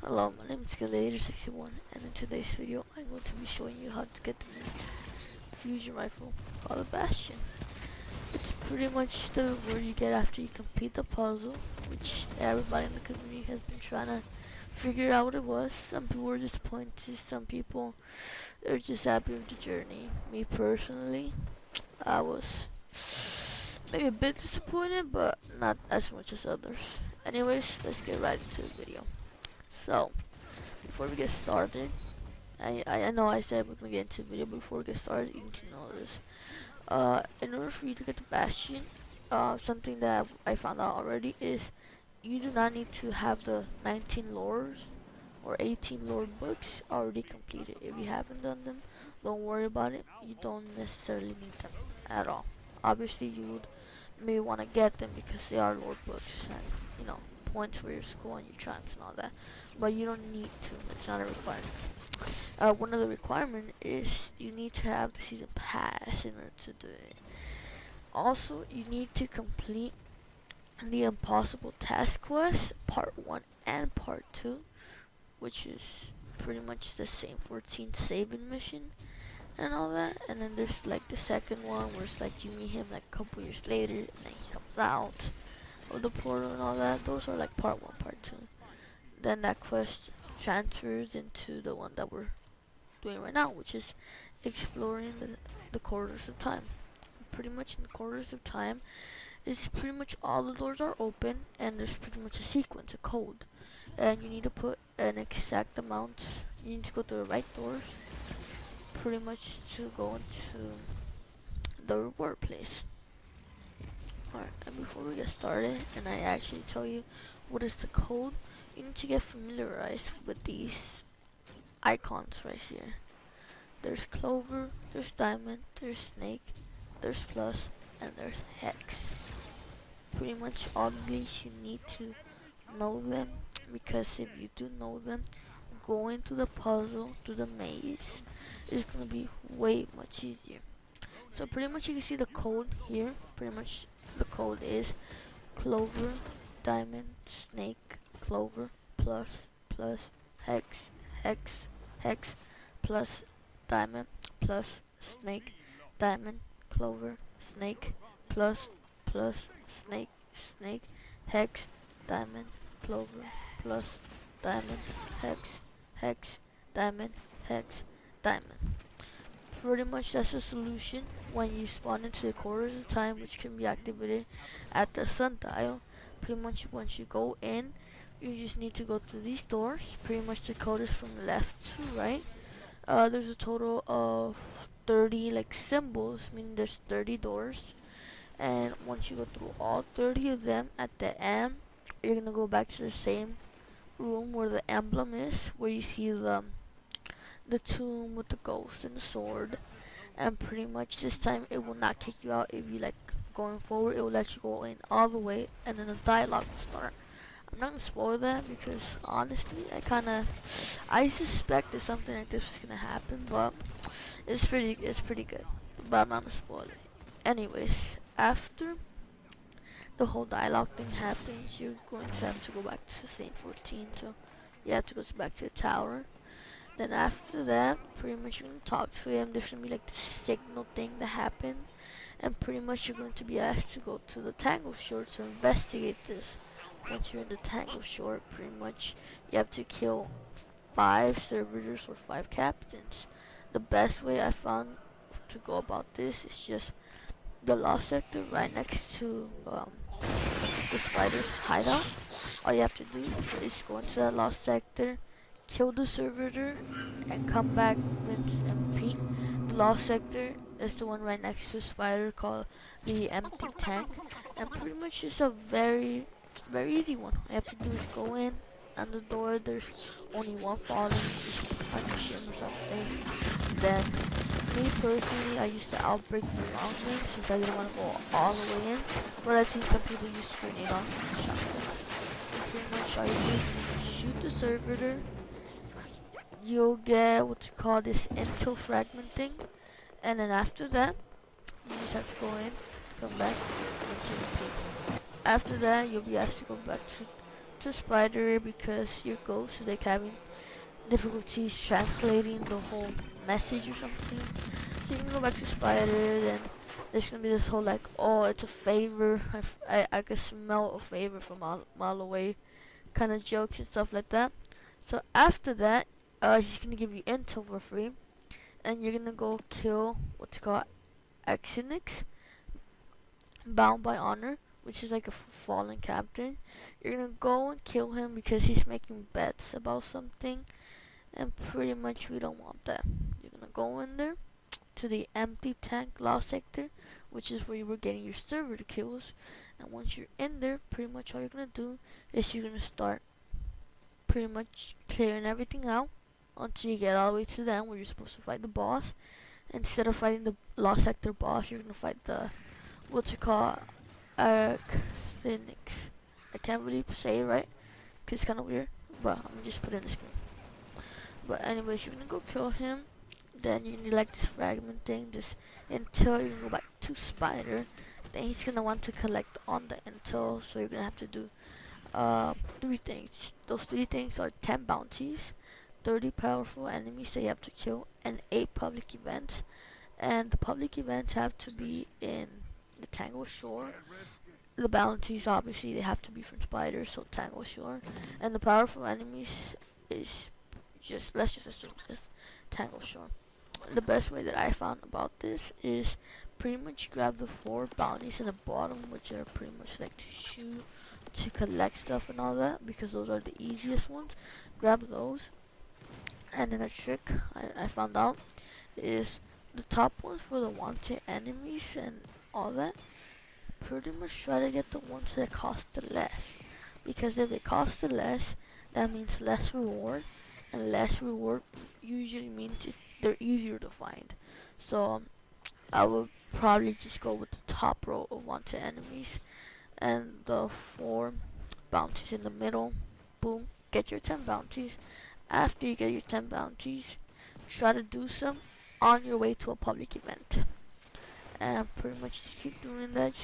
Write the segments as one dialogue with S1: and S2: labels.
S1: Hello, my name is Latez61, and in today's video I'm going to be showing you how to get the new fusion rifle called a Bastion. It's pretty much the reward you get after you complete the puzzle, which everybody in the community has been trying to figure out what it was. Some people were disappointed, some people are just happy with the journey. Me personally, I was maybe a bit disappointed, but not as much as others. Anyways, let's get right into the video. So, before we get started, I know I said we're gonna get into the video, but before we get started, you need to know this. In order for you to get the Bastion, something that I found out already is you do not need to have the 19 lores or 18 lore books already completed. If you haven't done them, don't worry about it. You don't necessarily need them at all. Obviously, you would may want to get them because they are lore books and, you know, points for your school and your tribes and all that, but you don't need to. It's not a requirement. One of the requirements is you need to have the season pass in order to do it. Also, you need to complete the impossible task quest part 1 and part 2, which is pretty much the same 14 saving mission and all that. And then there's like the second one where it's like you meet him like a couple years later and then he comes out of the portal and all that. Those are like part 1, part 2. Then that quest transfers into the one that we're doing right now, which is exploring the corridors of time. Pretty much in the corridors of time, it's pretty much all the doors are open and there's pretty much a sequence, a code, and you need to put an exact amount. You need to go to the right doors pretty much to go into the reward place. Alright, and before we get started, and I actually tell you what is the code, you need to get familiarized with these icons right here. There's clover, there's diamond, there's snake, there's plus, and there's hex. Pretty much all of these you need to know them, because if you do know them, going to the puzzle, to the maze, is going to be way much easier. So pretty much you can see the code here. Pretty much the code is clover, diamond, snake, clover, plus, plus, hex, hex, hex, plus, diamond, plus, snake, diamond, clover, snake, plus, plus, snake, snake, hex, diamond, clover, plus, diamond, hex, hex, diamond, hex, diamond. Pretty much that's the solution when you spawn into the corridors of time, which can be activated at the sundial. Pretty much once you go in, you just need to go to these doors. Pretty much the code is from left to right. There's a total of 30 like symbols, meaning there's 30 doors, and once you go through all 30 of them, at the end you're gonna go back to the same room where the emblem is, where you see the tomb with the ghost and the sword. And pretty much this time it will not kick you out. If you like going forward, it will let you go in all the way, and then the dialogue will start. I'm not gonna spoil that because honestly I suspected something like this was gonna happen, but it's pretty good, but I'm not gonna spoil it. Anyways, after the whole dialogue thing happens, you're going to have to go back to Saint 14, so you have to go back to the tower. Then after that, pretty much you're going to talk to him. There's going to be like the signal thing that happened, and pretty much you're going to be asked to go to the Tangle Shore to investigate this. Once you're in the Tangle Shore, pretty much you have to kill 5 servitors or 5 captains. The best way I found to go about this is just the lost sector right next to the spider's hideout. All you have to do is go into that lost sector, kill the servitor, and come back, rinse and repeat. The lost sector is the one right next to the spider called the empty tank, and pretty much it's a very easy one. All you have to do is go in, and the door there's only one falling, just punch him or something. Then me personally, I used to outbreak the long range since I didn't want to go all the way in, but I've seen some people use grenade on shotgun. Pretty much all you do is shoot the servitor. You'll get what's called this intel fragment thing, and then after that you just have to go in, come back, and repeat. After that you'll be asked to go back to Spider because your ghost is like having difficulties translating the whole message or something. So you can go back to Spider, then there's gonna be this whole like, oh, it's a favor. I can smell a favor from mile away, kind of jokes and stuff like that. So after that, he's gonna give you intel for free, and you're gonna go kill what's called Aksiniks, bound by honor, which is like a fallen captain. You're gonna go and kill him because he's making bets about something, and pretty much we don't want that. You're gonna go in there to the empty tank lost sector, which is where you were getting your servitor kills. And once you're in there, pretty much all you're gonna do is you're gonna start pretty much clearing everything out until you get all the way to the end where you're supposed to fight the boss. Instead of fighting the lost sector boss, you're gonna fight the what's it called, Aksiniks. I can't really say it right because it's kind of weird, but I'm gonna just put it in the screen. But anyways, you're gonna go kill him. Then you need like this fragment thing, this intel. You're gonna go back to Spider. Then he's gonna want to collect on the intel, so you're gonna have to do 3 things. Those 3 things are 10 bounties, 30 powerful enemies that you have to kill, and 8 public events. And the public events have to be in the Tangle Shore. The bounties, obviously, they have to be from Spider, so Tangle Shore. And the powerful enemies is just, let's just assume this, Tangle Shore. The best way that I found about this is pretty much grab the 4 bounties in the bottom, which are pretty much like to shoot, to collect stuff and all that, because those are the easiest ones. Grab those. And then a trick I found out is the top ones for the wanted enemies and all that. Pretty much try to get the ones that cost the less, because if they cost the less, that means less reward, and less reward usually means they're easier to find. So I would probably just go with the top row of wanted enemies and the 4 bounties in the middle. Boom, get your 10 bounties. After you get your 10 bounties, try to do some on your way to a public event. And pretty much just keep doing that,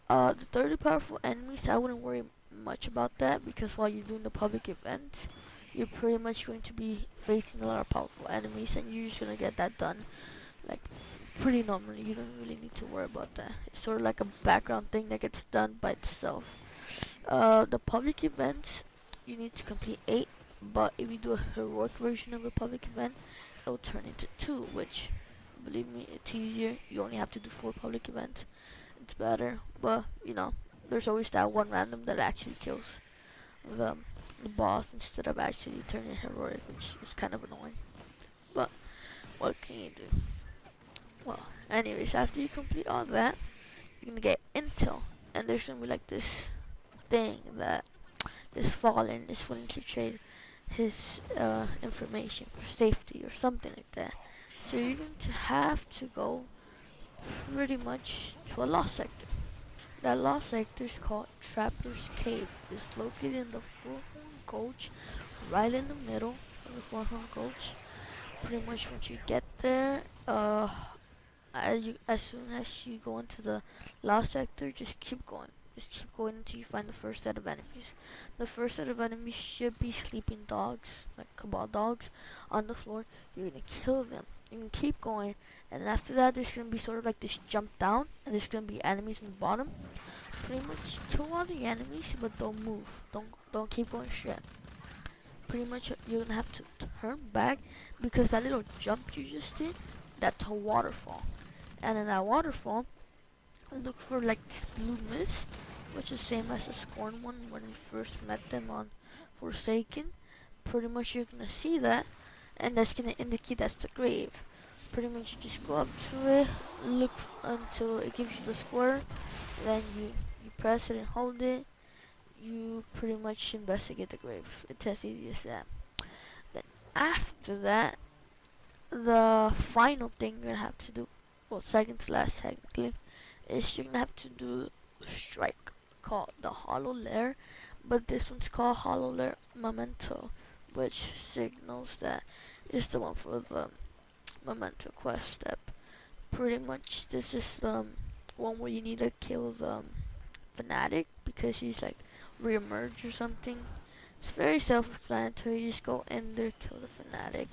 S1: the 30 powerful enemies, I wouldn't worry much about that, because while you're doing the public event, you're pretty much going to be facing a lot of powerful enemies, and you're just gonna get that done like pretty normally. You don't really need to worry about that. It's sort of like a background thing that gets done by itself. The public events, you need to complete 8, but if you do a heroic version of the public event, it will turn into 2, which, believe me, it's easier. You only have to do 4 public events. It's better, but you know, there's always that one random that actually kills the boss instead of actually turning heroic, which is kind of annoying. But what can you do? Well, anyways, after you complete all that, you're gonna get intel, and there's gonna be like this thing that this fallen is willing to trade his information for safety or something like that. So you're going to have to go pretty much to a lost sector. That lost sector is called Trapper's Cave. It's located in the Four-Horn Gulch, right in the middle of the Four-Horn Gulch. Pretty much once you get there, as soon as you go into the lost sector, just keep going. Just keep going until you find the first set of enemies. The first set of enemies should be sleeping dogs, like cabal dogs, on the floor. You're gonna kill them. You can keep going, and after that, there's gonna be sort of like this jump down, and there's gonna be enemies in the bottom. Pretty much kill all the enemies, but don't move. Don't keep going straight. Pretty much you're gonna have to turn back, because that little jump you just did, that's a waterfall. And in that waterfall, look for like this blue mist, which is same as the Scorn one when we first met them on Forsaken. Pretty much you're gonna see that, and that's gonna indicate that's the grave. Pretty much you just go up to it, look until it gives you the square, then you press it and hold it. You pretty much investigate the grave. It's as easy as that. Then after that, the final thing you're gonna have to do, well, second to last technically, is you're gonna have to do a strike called the Hollow Lair, but this one's called Hollow Lair Memento, which signals that it's the one for the Memento quest step. Pretty much this is the one where you need to kill the fanatic, because he's like re-emerge or something. It's very self-explanatory. You just go in there, kill the fanatic,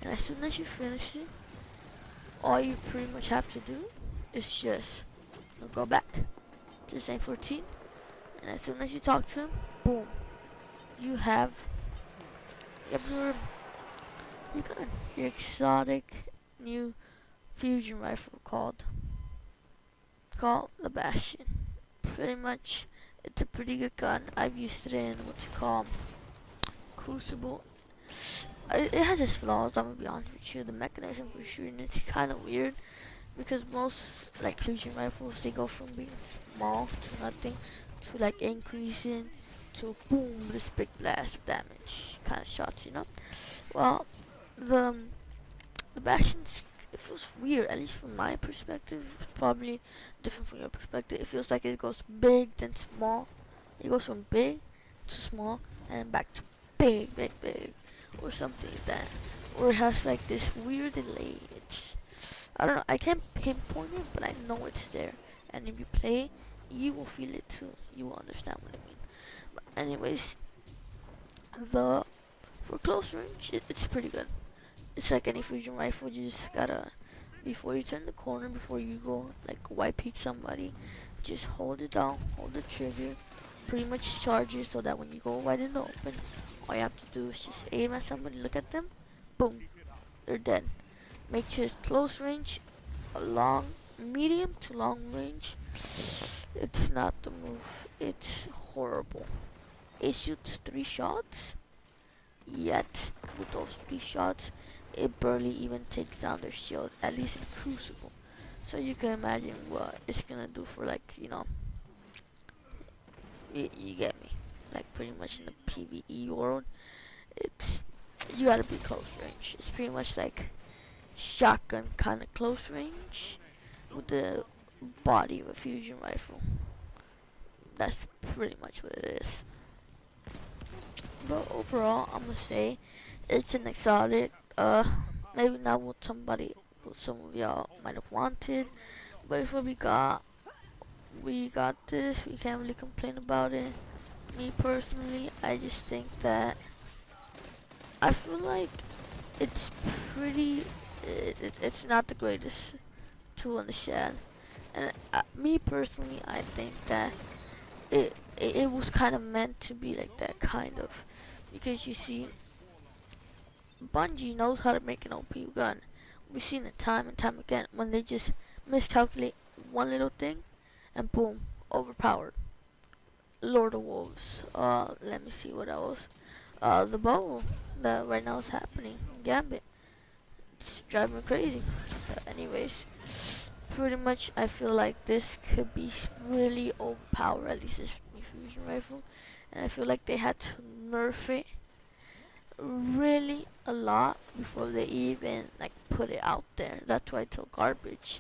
S1: and as soon as you finish it, all you pretty much have to do is just go back to the same 14, and as soon as you talk to him, boom, you have your gun, your exotic new fusion rifle called the Bastion. Pretty much, it's a pretty good gun. I've used it in what you call Crucible. It has its flaws, I'm gonna be honest with you. The mechanism for shooting it's kind of weird because most like fusion rifles they go from being small to nothing to like increasing to boom, this big blast of damage kind of shots, you know. Well, the Bastion's it feels weird, at least from my perspective. It's probably different from your perspective. It feels like it goes big then small. It goes from big to small and then back to big, or something like that. Or it has like this weird delay. I don't know. I can't pinpoint it, but I know it's there. And if you play, you will feel it too. You will understand what I mean. But anyways, for close range, it's pretty good. It's like any fusion rifle. You just gotta, before you turn the corner, before you go like white peek somebody, just hold it down, hold the trigger, pretty much charge it so that when you go wide in the open, all you have to do is just aim at somebody, look at them, boom, they're dead. Make sure it's close range, medium to long range. It's not the move. It's horrible. It shoots 3 shots, yet with those 3 shots, it barely even takes down their shield, at least in Crucible. So you can imagine what it's gonna do for like, you know, you get me. Like pretty much in the PvE world, you gotta be close range. It's pretty much like shotgun kind of close range with the body of a fusion rifle. That's pretty much what it is. But overall, I'm gonna say it's an exotic. Maybe not what some of y'all might have wanted, but it's what we got. We got this. We can't really complain about it. Me personally, I just think that I feel like it's pretty. It's not the greatest tool in the shed, and me personally, I think that it was kind of meant to be like that, kind of, because you see, Bungie knows how to make an OP gun. We've seen it time and time again when they just miscalculate one little thing, and boom, overpowered. Lord of Wolves. Let me see what else. The bow that right now is happening. Gambit. It's driving me crazy. Anyways, pretty much I feel like this could be really overpowered. At least this fusion rifle, and I feel like they had to nerf it really a lot before they even like put it out there. That's why it's so garbage.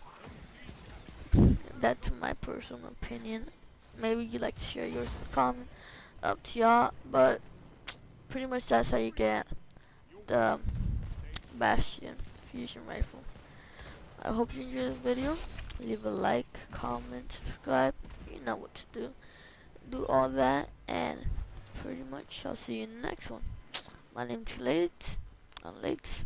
S1: That's my personal opinion. Maybe you'd like to share yours in the comment. Up to y'all, but pretty much that's how you get the Bastion fusion rifle. I hope you enjoyed the video. Leave a like, comment, subscribe. You know what to do. Do all that, and pretty much I'll see you in the next one. My name's Latez. I'm Latez.